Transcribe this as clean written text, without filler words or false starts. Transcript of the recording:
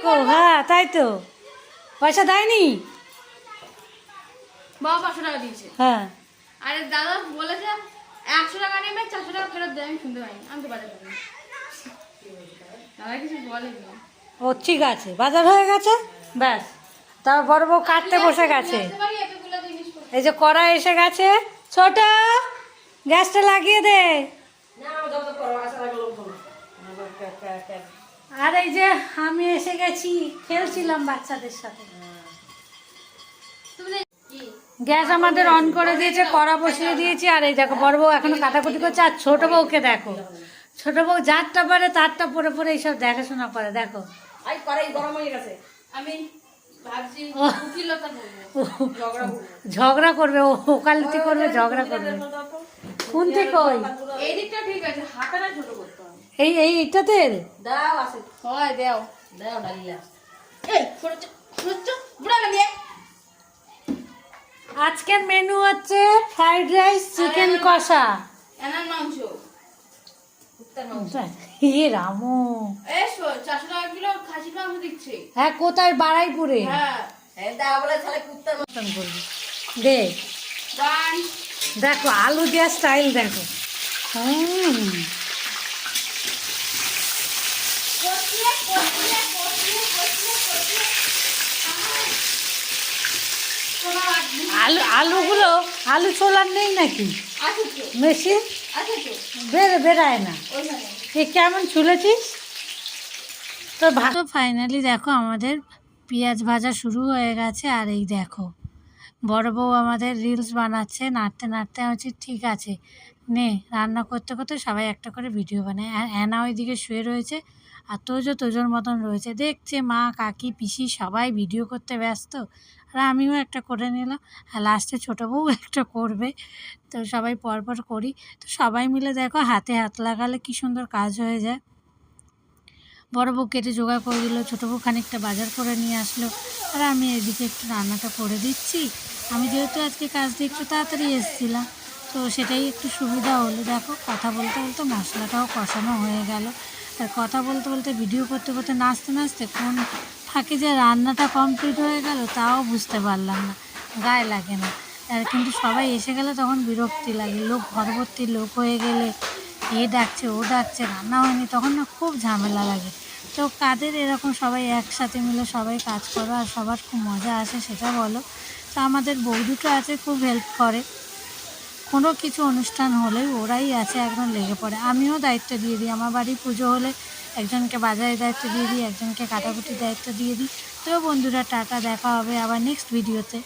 ও হ্যাঁ তাই তো, পয়সা দেয়নি? বাবা 500 টাকা দিয়েছে। হ্যাঁ আরে দাদা বলেছে 100 টাকা নেবে, 400 টাকা ফেরত দেয়। আমি শুনতে পাইনি, আমি তো বাজার করিনি। দাদা কিছু বলেনি। ও ঠিক আছে, বাজার হয়ে গেছে, ব্যাস। তারপর বড় বউ কাটতে বসে গেছে। এই যে কড়াই এসে গেছে, ছোট গ্যাসটা লাগিয়ে দে। আর এই যে আমি এসে গেছি, খেলছিলাম বাচ্চাদের সাথে। গ্যাস আমাদের অন করে দিয়েছে, কড়া বসিয়ে দিয়েছি। আর এই দেখো বড় বউ এখনো কাটাকুটি করছে। আর ছোট বউকে দেখো, ছোট বউ যারটা পারে তারটা পরে পরে এইসব দেখাশোনা করে। দেখো আমি ভাবছি উকিলতা করবো, ঝগড়া করবে, ও ওকালতি করবে, ঝগড়া করবে। কোনতে কই এই দিকটা ঠিক আছে, হাতাটা ছোট করতে হবে। এইটাতে দাও আছে, হয় দাও দাও ডালিয়া। এই ছোট ছোট বুড়া লাগিয়ে। আজকের মেনু হচ্ছে ফ্রাইড রাইস, চিকেন কষা, এনার মাংস। রামু। এই 400 টাকা কিলো খাসির মাংস দিচ্ছে। হ্যাঁ কোথায়? বাড়াইপুরে। হ্যাঁ দে, বান দেখো আলু দেওয়ার স্টাইল দেখো। আলুগুলো, আলু ছোলার নেই নাকি মেশিন? বেরায় না, কেমন ছুলেছিস তোর ভাত? ফাইনালি দেখো আমাদের পেঁয়াজ ভাজা শুরু হয়ে গেছে। আর এই দেখো বড় বউ আমাদের রিলস বানাচ্ছে, নাড়তে নাড়তে। আমি বলছি ঠিক আছে নে, রান্না করতে করতে সবাই একটা করে ভিডিও বানায়। আর অ্যানা ওইদিকে শুয়ে রয়েছে, আর তোজোর মতন রয়েছে, দেখছে মা কাকি পিসি সবাই ভিডিও করতে ব্যস্ত। আর আমিও একটা করে নিলাম, আর লাস্টে ছোটো বউ একটা করবে। তো সবাই পরপর করি, তো সবাই মিলে দেখো হাতে হাত লাগালে কী সুন্দর কাজ হয়ে যায়। বড় বউ কেটে জোগাড় করে দিল, ছোটো বউ খানিকটা বাজার করে নিয়ে আসলো, আর আমি এদিকে একটু রান্নাটা করে দিচ্ছি। আমি যেহেতু আজকে কাজ দিয়ে একটু তাড়াতাড়ি এসেছিলাম, তো সেটাই একটু সুবিধা হলো। দেখো কথা বলতে বলতে মশলাটাও কষানো হয়ে গেল। আর কথা বলতে বলতে ভিডিও করতে করতে নাচতে নাচতে কোন ফাঁকে যে রান্নাটা কমপ্লিট হয়ে গেল তাও বুঝতে পারলাম না, গায়ে লাগে না। আর কিন্তু সবাই এসে গেলে তখন বিরক্তি লাগে, লোক ঘরভর্তি লোক হয়ে গেলে এ ডাকছে ও ডাকছে, রান্না হয়নি, তখন না খুব ঝামেলা লাগে। তো কাদের এরকম সবাই একসাথে মিলে সবাই কাজ করো আর সবার খুব মজা আসে সেটা বলো। তো আমাদের বউ দুটো আছে, খুব হেল্প করে, কোনো কিছু অনুষ্ঠান হলেই ওরাই আছে, একদম লেগে পড়ে। আমিও দায়িত্ব দিয়ে দিই, আমার বাড়ি পুজো হলে একজনকে বাজারের দায়িত্ব দিয়ে দিই, একজনকে কাটাকুটির দায়িত্ব দিয়ে দিই। তো বন্ধুরা টাটা, দেখা হবে আবার নেক্সট ভিডিওতে।